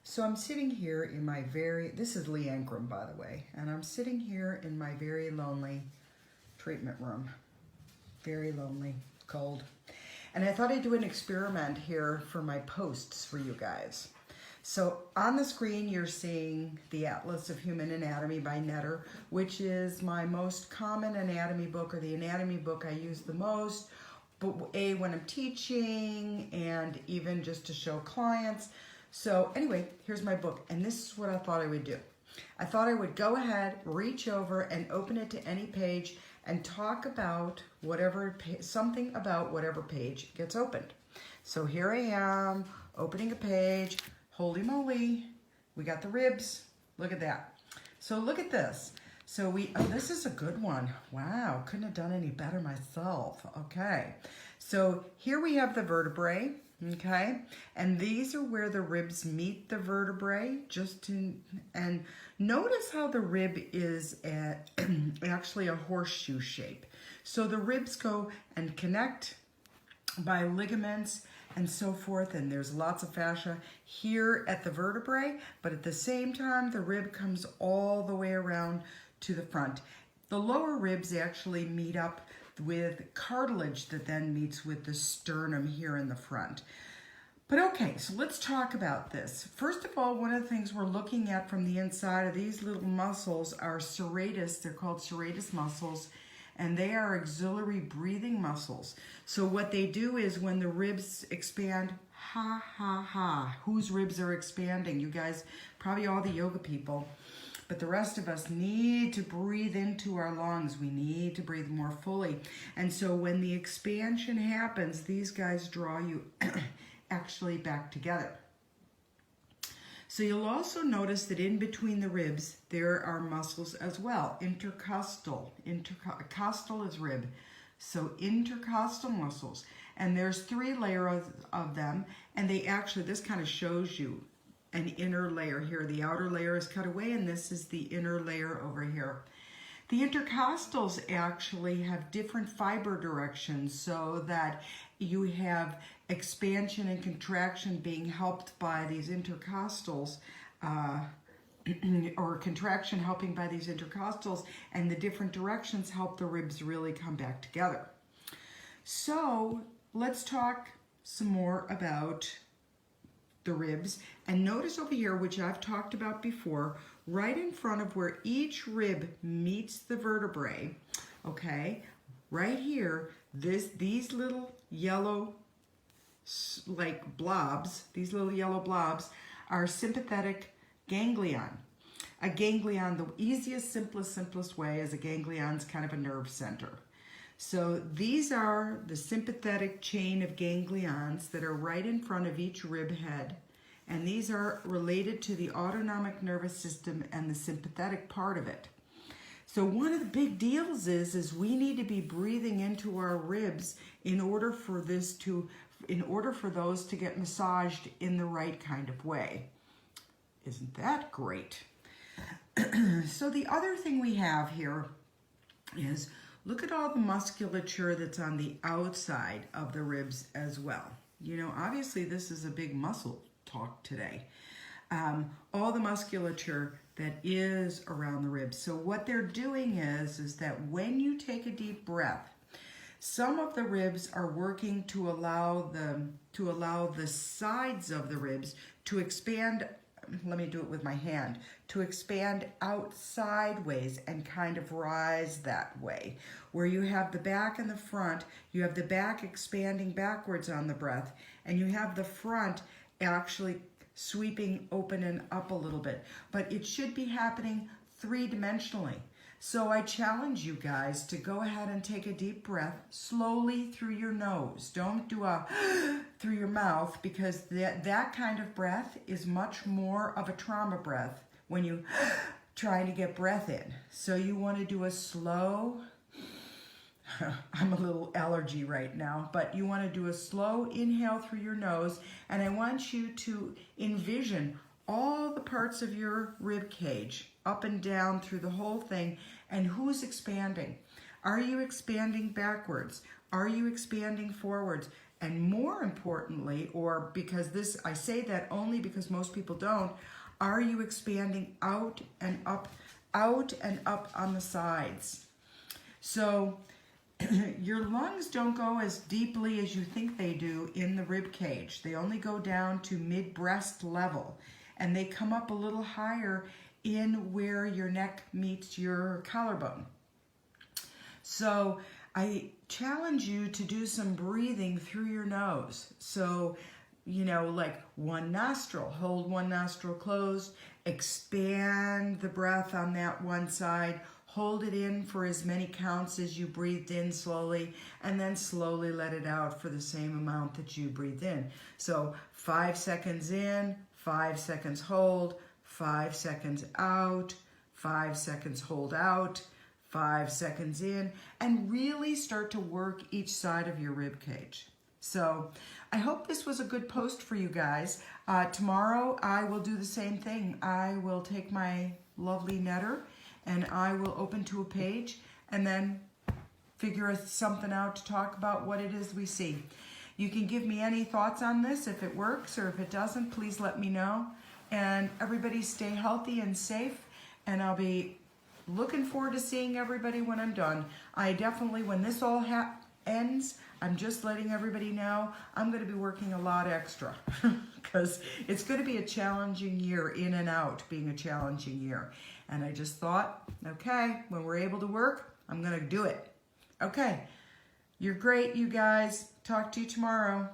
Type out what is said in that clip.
So I'm sitting here in my this is Lee Ankrum, by the way, and I'm sitting here in my very lonely treatment room. Very lonely, cold. And I thought I'd do an experiment here for my posts for you guys. So on the screen, you're seeing the Atlas of Human Anatomy by Netter, which is my most common anatomy book, or the anatomy book I use the most, but when I'm teaching and even just to show clients. So anyway, here's my book, and this is what I thought I would do. I thought I would go ahead, reach over and open it to any page and talk about something about whatever page gets opened. So here I am, opening a page. Holy moly, we got the ribs. Look at that. So look at this. So this is a good one. Wow, couldn't have done any better myself. Okay, so here we have the vertebrae. Okay, and these are where the ribs meet the vertebrae. And notice how the rib is actually a horseshoe shape. So the ribs go and connect by ligaments and so forth, and there's lots of fascia here at the vertebrae, but at the same time the rib comes all the way around to the front. The lower ribs actually meet up with cartilage that then meets with the sternum here in the front. But okay, so let's talk about this. First of all, one of the things we're looking at from the inside of these little muscles are serratus. They're called serratus muscles, and they are auxiliary breathing muscles. So what they do is when the ribs expand, ha, ha, ha. Whose ribs are expanding? You guys, probably all the yoga people. But the rest of us need to breathe into our lungs. We need to breathe more fully. And so when the expansion happens, these guys draw you actually back together. So you'll also notice that in between the ribs, there are muscles as well. Intercostal. Costal is rib. So intercostal muscles. And there's 3 layers of them. And they actually, this kind of shows you an inner layer here. The outer layer is cut away, and this is the inner layer over here. The intercostals actually have different fiber directions, so that you have expansion and contraction being helped by these intercostals, or contraction helping by these intercostals, and the different directions help the ribs really come back together. So let's talk some more about the ribs, and notice over here, which I've talked about before, right in front of where each rib meets the vertebrae, okay, right here, these little yellow blobs, these little yellow blobs are sympathetic ganglion. A ganglion, the easiest, simplest way is a ganglion is kind of a nerve center. So these are the sympathetic chain of ganglions that are right in front of each rib head. And these are related to the autonomic nervous system and the sympathetic part of it. So one of the big deals is we need to be breathing into our ribs in order for those to get massaged in the right kind of way. Isn't that great? So the other thing we have here is, look at all the musculature that's on the outside of the ribs as well. You know, obviously this is a big muscle talk today. All the musculature that is around the ribs. So what they're doing is that when you take a deep breath, some of the ribs are working to allow the sides of the ribs to expand. Let me do it with my hand, to expand out sideways and kind of rise that way. Where you have the back and the front, you have the back expanding backwards on the breath, and you have the front actually sweeping open and up a little bit. But it should be happening 3-dimensionally. So I challenge you guys to go ahead and take a deep breath slowly through your nose. Don't do a through your mouth, because that kind of breath is much more of a trauma breath when you trying to get breath in. So you want to do a slow, I'm a little allergy right now, but you want to do a slow inhale through your nose, and I want you to envision all the parts of your rib cage, up and down through the whole thing, and who's expanding? Are you expanding backwards? Are you expanding forwards? And more importantly, or because this, I say that only because most people don't, are you expanding out and up on the sides? So your lungs don't go as deeply as you think they do in the rib cage. They only go down to mid-breast level, and they come up a little higher in where your neck meets your collarbone. So I challenge you to do some breathing through your nose. So, you know, like one nostril, hold one nostril closed, expand the breath on that one side, hold it in for as many counts as you breathed in slowly, and then slowly let it out for the same amount that you breathed in. So 5 seconds in, 5 seconds hold, 5 seconds out, 5 seconds hold out, 5 seconds in, and really start to work each side of your rib cage. So I hope this was a good post for you guys. Tomorrow I will do the same thing. I will take my lovely netter and I will open to a page and then figure something out to talk about what it is we see. You can give me any thoughts on this. If it works or if it doesn't, please let me know. And everybody stay healthy and safe, and I'll be looking forward to seeing everybody when I'm done. I definitely, when this all ends, I'm just letting everybody know I'm going to be working a lot extra because it's going to be a challenging year, in and out being a challenging year. And I just thought, okay, when we're able to work, I'm going to do it. Okay, you're great, you guys. Talk to you tomorrow.